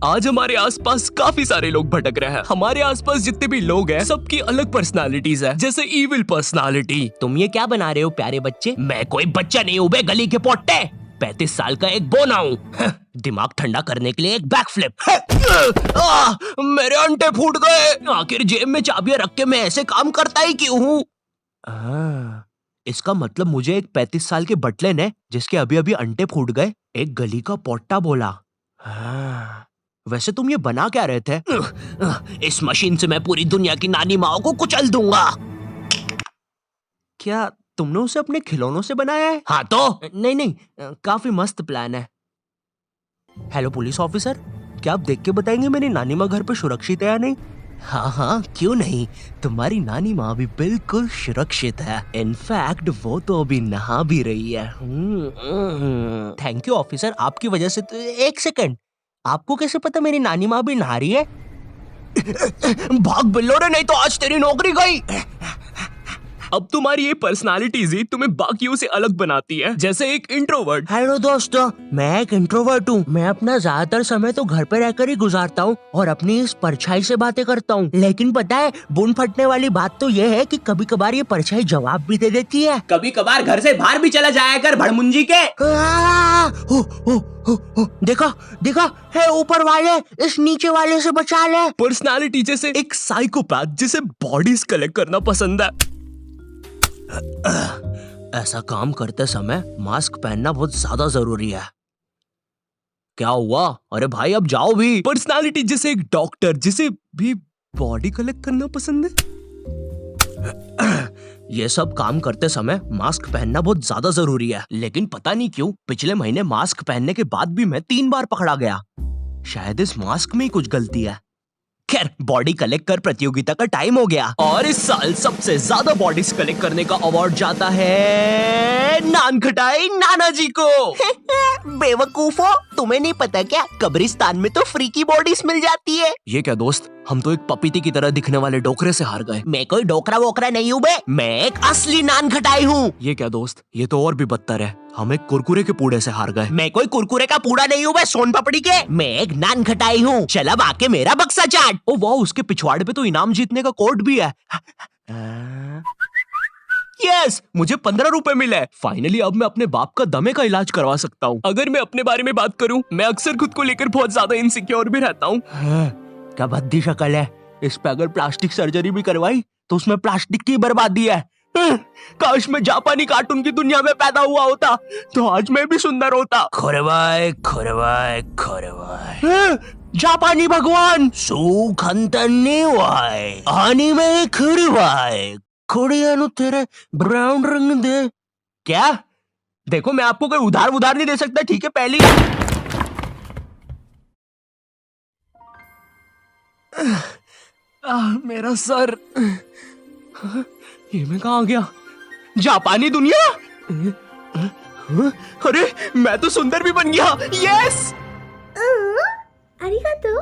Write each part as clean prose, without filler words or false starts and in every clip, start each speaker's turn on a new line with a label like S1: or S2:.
S1: आज हमारे आसपास काफी सारे लोग भटक रहे हैं। हमारे आसपास जितने भी लोग हैं, सबकी अलग पर्सनालिटीज है, जैसे इविल पर्सनालिटी।
S2: तुम ये क्या बना रहे हो प्यारे बच्चे?
S1: मैं कोई बच्चा नहीं हूँ बे गली के पोट्टे।
S2: 35 साल का एक बोना हूँ। दिमाग ठंडा करने के लिए एक बैक फ्लिप।
S1: मेरे अंटे फूट गए। आखिर जेब में चाबियां रख के मैं ऐसे काम करता ही क्यों हूँ?
S2: इसका मतलब मुझे एक 35 साल के बटले ने, जिसके अभी अभी अंटे फूट गए, एक गली का पोट्टा बोला। वैसे तुम ये बना क्या रहे थे?
S1: इस मशीन से मैं पूरी दुनिया की नानी माओ को कुचल दूंगा।
S2: क्या तुमने उसे अपने खिलौनों से बनाया है?
S1: हाँ तो
S2: नहीं, काफी मस्त प्लान है। हेलो पुलिस ऑफिसर, क्या आप देख के बताएंगे मेरी नानी माँ घर पे सुरक्षित है या नहीं? हाँ, क्यों नहीं, तुम्हारी नानी माँ भी बिल्कुल सुरक्षित है। इनफैक्ट वो तो अभी नहा भी रही है। थैंक यू ऑफिसर, आपकी वजह से। तो एक सेकंड, आपको कैसे पता मेरी नानी माँ भी नहा रही है?
S1: भाग बिल्लो रे, नहीं तो आज तेरी नौकरी गई। अब तुम्हारी ये पर्सनालिटीज ही तुम्हें बाकियों से अलग बनाती है, जैसे एक इंट्रोवर्ट।
S2: हेलो दोस्तों, मैं एक इंट्रोवर्ट हूँ। मैं अपना ज्यादातर समय तो घर पे रहकर ही गुजारता हूँ और अपनी इस परछाई से बातें करता हूँ। लेकिन पता है, बुन फटने वाली बात तो ये है कि कभी कभार ये परछाई जवाब भी दे देती है।
S1: कभी कभार घर से बाहर भी चला जाया कर भड़मुंजी के।
S2: देखा है, ऊपर वाले इस नीचे वाले से बचा ले।
S1: पर्सनालिटी जैसे एक साइकोपैथ जिसे बॉडीज कलेक्ट करना पसंद है।
S2: ऐसा काम करते समय मास्क पहनना बहुत ज्यादा जरूरी है। क्या हुआ? अरे भाई अब जाओ भी।
S1: पर्सनालिटी जैसे एक डॉक्टर जिसे भी बॉडी कलेक्ट करना पसंद है।
S2: ये सब काम करते समय मास्क पहनना बहुत ज्यादा जरूरी है, लेकिन पता नहीं क्यों पिछले महीने मास्क पहनने के बाद भी मैं 3 बार पकड़ा गया। शायद इस मास्क में ही कुछ गलती है। खैर, बॉडी कलेक्ट कर प्रतियोगिता का टाइम हो गया
S1: और इस साल सबसे ज्यादा बॉडीज कलेक्ट करने का अवार्ड जाता है नानखटाई नाना जी को।
S2: बेवकूफो, तुम्हें नहीं पता क्या, कब्रिस्तान में तो फ्री की बॉडीज मिल जाती है।
S1: ये क्या दोस्त, हम तो एक पपीती की तरह दिखने वाले डोकरे से हार गए।
S2: मैं कोई डोकरा वोकरा नहीं हूँ बे, मैं एक असली नानखटाई हूँ।
S1: ये क्या दोस्त, ये तो और भी बदतर है, हम एक कुरकुरे के पूड़े से हार गए।
S2: मैं कोई कुरकुरे का पूड़ा नहीं हूँ बे, सोन पपड़ी के। मैं एक नानखटाई हूँ। चल अब आके मेरा बक्सा चाट।
S1: ओ वाह, उसके पिछवाड़े पे तो इनाम जीतने का कोड भी है। यस, मुझे 15 रुपए मिले। फाइनली अब मैं अपने बाप का दमे का इलाज करवा सकता हूँ। अगर मैं अपने बारे में बात करूँ, मैं अक्सर खुद को लेकर बहुत ज्यादा इनसिक्योर भी रहता हूँ।
S2: क्या भद्दी शक्ल है। इस पे अगर प्लास्टिक सर्जरी भी करवाई तो उसमें प्लास्टिक की बर्बादी है।
S1: काश मैं जापानी कार्टून की दुनिया में पैदा हुआ होता तो आज मैं भी सुंदर होता।
S2: खोरवाय खोरवाय खोरवाय, जापानी भगवान सुखंतन्नीवाय आनी में खुरवाय खोड़िया नु तेरे ब्राउन रंग दे।
S1: क्या? देखो, मैं आपको कोई उधार नहीं दे सकता, ठीक है? पहली मेरा सर। ये मैं कहाँ आ गया? जापानी दुनिया। अरे मैं तो सुंदर भी बन गया। यस,
S3: अरिगातो।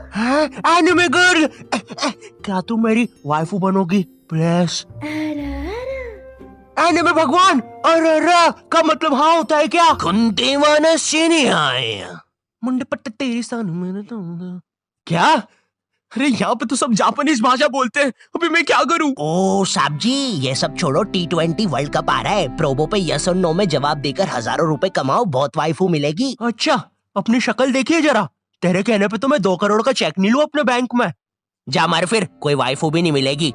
S2: एनिमे गर्ल, क्या तुम मेरी वाइफू बनोगी प्लीज? एनिमे भगवान, अरे का मतलब हाँ होता है क्या?
S1: कुंती वानशिनी आए
S2: मुंडे पट्टे तेरी सान मैंने तो।
S1: क्या? अरे यहाँ पे तो सब जापानीज भाषा बोलते हैं, अभी मैं क्या करूँ?
S2: ओ साहब जी, ये सब छोड़ो, T20 वर्ल्ड कप आ रहा है। प्रोबो पे यस और नो में जवाब देकर हजारों रुपए कमाओ, बहुत वाइफू मिलेगी।
S1: अच्छा, अपनी शक्ल देखिए जरा। तेरे कहने पे तो मैं 2 करोड़ का चेक नहीं लूं अपने बैंक में।
S2: जा मार फिर, कोई वाइफू भी नहीं मिलेगी।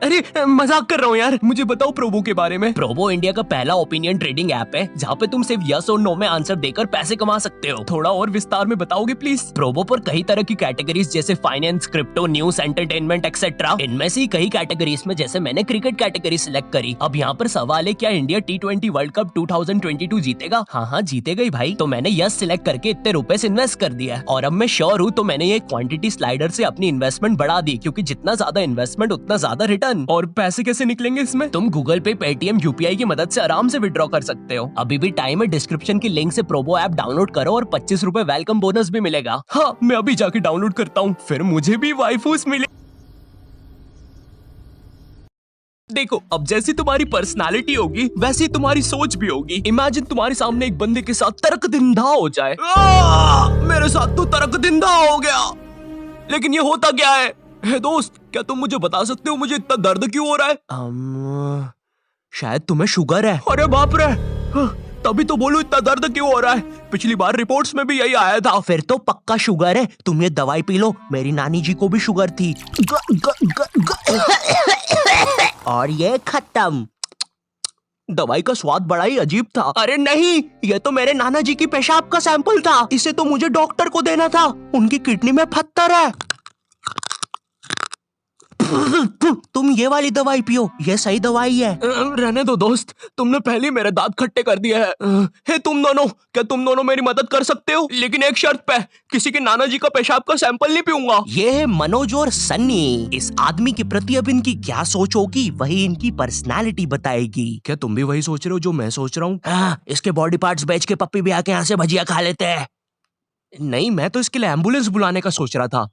S1: अरे मजाक कर रहा हूँ यार। मुझे बताओ प्रोबो के बारे में।
S2: प्रोबो इंडिया का पहला ओपिनियन ट्रेडिंग ऐप है, जहाँ पे तुम सिर्फ यस और नो में आंसर देकर पैसे कमा सकते हो।
S1: थोड़ा और विस्तार में बताओगे प्लीज?
S2: प्रोबो पर कई तरह की कैटेगरीज जैसे finance, crypto, news, entertainment etcetera. इनमें से कई कैटेगरीज में जैसे मैंने क्रिकेट कैटेगरी सिलेक्ट करी। अब यहाँ पर सवाल है, क्या इंडिया T20 वर्ल्ड कप 2022 जीतेगा? हाँ जीतेगा ही भाई। तो मैंने यस सिलेक्ट करके इतने रुपए से इन्वेस्ट कर दिया और अब मैं श्योर हूँ। तो मैंने ये क्वांटिटी स्लाइडर से अपनी इन्वेस्टमेंट बढ़ा दी, क्योंकि जितना ज्यादा इन्वेस्टमेंट उतना ज्यादा रिटर्न।
S1: और पैसे कैसे निकलेंगे इसमें?
S2: तुम गूगल पे, पेटीएम, यूपीआई की मदद से आराम से विड्रॉ कर सकते हो। अभी भी टाइम है, डिस्क्रिप्शन की लिंक से प्रोबो ऐप डाउनलोड करो और 25 रुपए वेलकम बोनस भी मिलेगा।
S1: हाँ, मैं अभी जाके डाउनलोड करता हूँ, फिर मुझे भी वाइफूस मिले। देखो, अब जैसी तुम्हारी पर्सनालिटी होगी वैसी तुम्हारी सोच भी होगी। इमेजिन तुम्हारे सामने एक बंदे के साथ तर्क दिंदा हो जाए। मेरे साथ तो तर्क दिन अंधा हो गया। लेकिन ये होता क्या है? हे दोस्त, क्या तुम मुझे बता सकते हो मुझे इतना दर्द क्यों हो रहा है?
S2: शायद तुम्हें शुगर है।
S1: अरे बाप रे, तभी तो बोलूं इतना दर्द क्यों हो रहा है। पिछली बार रिपोर्ट्स में भी यही आया था।
S2: फिर तो पक्का शुगर है। तुम ये दवाई पी लो, मेरी नानी जी को भी शुगर थी। और ये खत्म। दवाई का स्वाद बड़ा ही अजीब था। अरे नहीं, ये तो मेरे नाना जी की पेशाब का सैंपल था। इसे तो मुझे डॉक्टर को देना था। उनकी किडनी में पत्थर है। तुम ये वाली दवाई पियो, ये सही दवाई है।
S1: रहने दो दोस्त, तुमने पहले ही मेरे दांत खट्टे कर दिए हैं। हे तुम दोनों, क्या तुम दोनों मेरी मदद कर सकते हो? लेकिन एक शर्त पे, किसी के नाना जी का पेशाब का सैंपल नहीं पीऊंगा।
S2: ये है मनोज और सन्नी। इस आदमी के प्रति अब इनकी क्या सोच होगी वही इनकी पर्सनालिटी बताएगी।
S1: क्या तुम भी वही सोच रहे हो जो मैं सोच रहा हूँ?
S2: हाँ, इसके बॉडी पार्ट्स बेच के पप्पी भी आके यहाँ से भजिया खा लेते हैं।
S1: नहीं, मैं तो इसके लिए एम्बुलेंस बुलाने का सोच रहा था।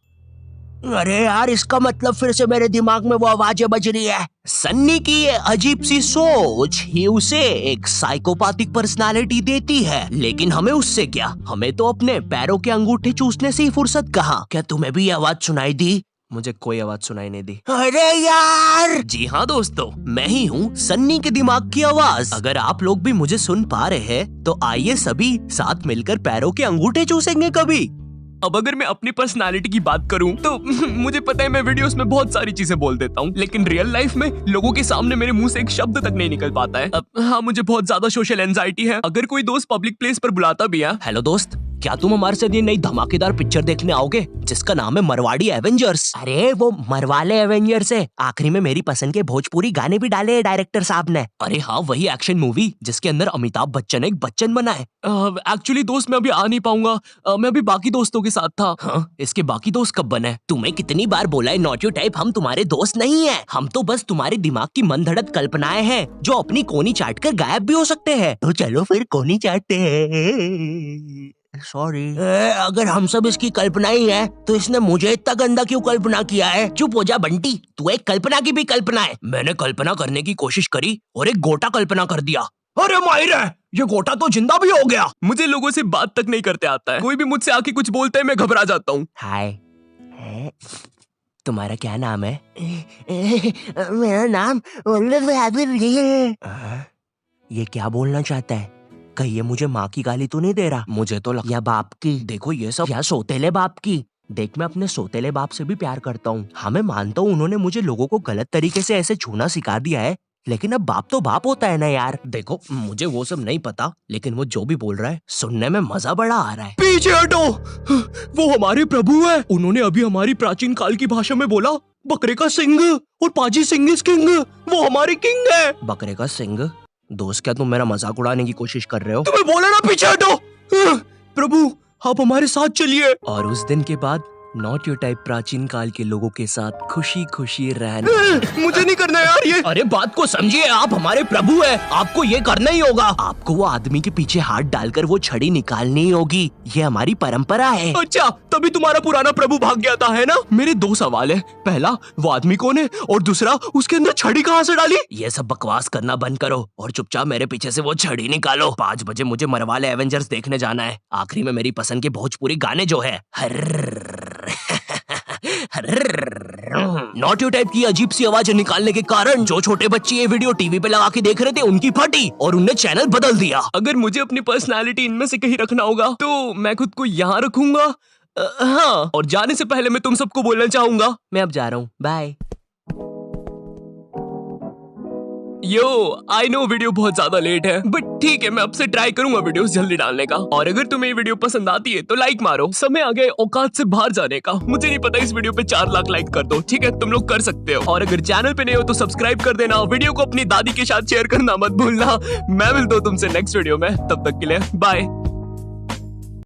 S2: अरे यार, इसका मतलब फिर से मेरे दिमाग में वो आवाजें बज रही है। सन्नी की ये अजीब सी सोच ही उसे एक साइकोपैथिक पर्सनालिटी देती है। लेकिन हमें उससे क्या, हमें तो अपने पैरों के अंगूठे चूसने से ही फुर्सत कहाँ। क्या तुम्हें भी ये आवाज सुनाई दी?
S1: मुझे कोई आवाज सुनाई नहीं दी।
S2: अरे यार! जी हाँ दोस्तों, मैं ही हूँ सन्नी के दिमाग की आवाज। अगर आप लोग भी मुझे सुन पा रहे हैं तो आइए सभी साथ मिलकर पैरों के अंगूठे चूसेंगे कभी।
S1: अब अगर मैं अपनी पर्सनालिटी की बात करूं तो मुझे पता है मैं वीडियोस में बहुत सारी चीजें बोल देता हूं, लेकिन रियल लाइफ में लोगों के सामने मेरे मुंह से एक शब्द तक नहीं निकल पाता है। हाँ, मुझे बहुत ज्यादा सोशल एंजाइटी है। अगर कोई दोस्त पब्लिक प्लेस पर बुलाता भी है।
S2: हेलो दोस्त, क्या तुम हमारे साथ ये नई धमाकेदार पिक्चर देखने आओगे जिसका नाम है मरवाड़ी एवेंजर्स? अरे वो मरवाले एवेंजर्स है। आखिरी में मेरी पसंद के भोजपुरी गाने भी डाले हैं डायरेक्टर साहब ने। अरे हाँ, वही एक्शन मूवी जिसके अंदर अमिताभ बच्चन एक बच्चन बना है।
S1: एक्चुअली दोस्त, मैं अभी आ नहीं पाऊंगा। मैं अभी बाकी दोस्तों के साथ था।
S2: हाँ, इसके बाकी दोस्त कब बने? तुम्हें कितनी बार बोला है नॉट योर टाइप, हम तुम्हारे दोस्त नहीं है। हम तो बस तुम्हारे दिमाग की मनगढ़ंत कल्पनाएं हैं जो अपनी कोनी चाट कर गायब भी हो सकते हैं। तो चलो फिर कोनी चाटते हैं। सॉरी। अगर हम सब इसकी कल्पना ही है तो इसने मुझे इतना गंदा क्यों कल्पना किया है? चुप हो जा बंटी, तू एक कल्पना की भी कल्पना है। मैंने कल्पना करने की कोशिश करी और एक गोटा कल्पना कर दिया।
S1: अरे माहिर है, ये गोटा तो जिंदा भी हो गया। मुझे लोगों से बात तक नहीं करते आता है। कोई भी मुझसे आके कुछ बोलते है मैं घबरा जाता हूँ।
S2: हाय, तुम्हारा क्या नाम है? मेरा नाम ये क्या बोलना चाहता है? कहीं ये मुझे माँ की गाली तो नहीं दे रहा? मुझे तो या बाप की। देखो ये सब या सोतेले बाप की। देख, मैं अपने सोतेले बाप से भी प्यार करता हूँ। हाँ, मैं मानता हूँ उन्होंने मुझे लोगों को गलत तरीके से ऐसे छूना सिखा दिया है, लेकिन अब बाप तो बाप होता है ना यार। देखो, मुझे वो सब नहीं पता, लेकिन वो जो भी बोल रहा है सुनने में मजा बड़ा आ रहा है।
S1: पीछे हटो, वो हमारे प्रभु है। उन्होंने अभी हमारी प्राचीन काल की भाषा में बोला, बकरे का सिंग और पाजी सिंग इज किंग। वो हमारी किंग है।
S2: बकरे का सिंग? दोस्त, क्या तुम मेरा मजाक उड़ाने की कोशिश कर रहे हो?
S1: तुम्हें बोला ना पीछे हटो। प्रभु, आप हमारे साथ चलिए।
S2: और उस दिन के बाद नॉट योर टाइप प्राचीन काल के लोगों के साथ खुशी खुशी रहना।
S1: मुझे नहीं करना यार ये।
S2: अरे बात को समझिए, आप हमारे प्रभु हैं, आपको ये करना ही होगा। आपको वो आदमी के पीछे हाथ डालकर वो छड़ी निकालनी ही होगी। ये हमारी परंपरा है।
S1: अच्छा, तभी तुम्हारा पुराना प्रभु भाग गया था, है ना? मेरे दो सवाल है। पहला, वो आदमी कौन है? और दूसरा, उसके अंदर छड़ी कहाँ से डाली?
S2: ये सब बकवास करना बंद करो और चुपचाप मेरे पीछे से वो छड़ी निकालो। 5 बजे मुझे मरवाले एवेंजर्स देखने जाना है। आखिरी में मेरी पसंद के भोजपुरी गाने जो है नॉट योर टाइप की अजीब सी आवाज निकालने के कारण जो छोटे बच्चे ये वीडियो टीवी पे लगा के देख रहे थे उनकी फटी और उनने चैनल बदल दिया।
S1: अगर मुझे अपनी पर्सनालिटी इनमें से कहीं रखना होगा तो मैं खुद को यहाँ रखूंगा। हाँ, और जाने से पहले मैं तुम सबको बोलना चाहूंगा,
S2: मैं अब जा रहा हूँ, bye.
S1: Yo, I know video बहुत ज्यादा लेट है, बट ठीक है, मैं अब से ट्राई करूंगा वीडियोस जल्दी डालने का। और अगर तुम्हें ये वीडियो पसंद आती है तो लाइक मारो। समय आ गया औकात से बाहर जाने का। मुझे नहीं पता, इस वीडियो पे 4 लाख लाइक कर दो, ठीक है? तुम लोग कर सकते हो। और अगर चैनल पे नए हो तो सब्सक्राइब कर देना। वीडियो को अपनी दादी के साथ शेयर करना मत भूलना। मैं मिलता हूँ तुमसे नेक्स्ट वीडियो में, तब तक के लिए बाय।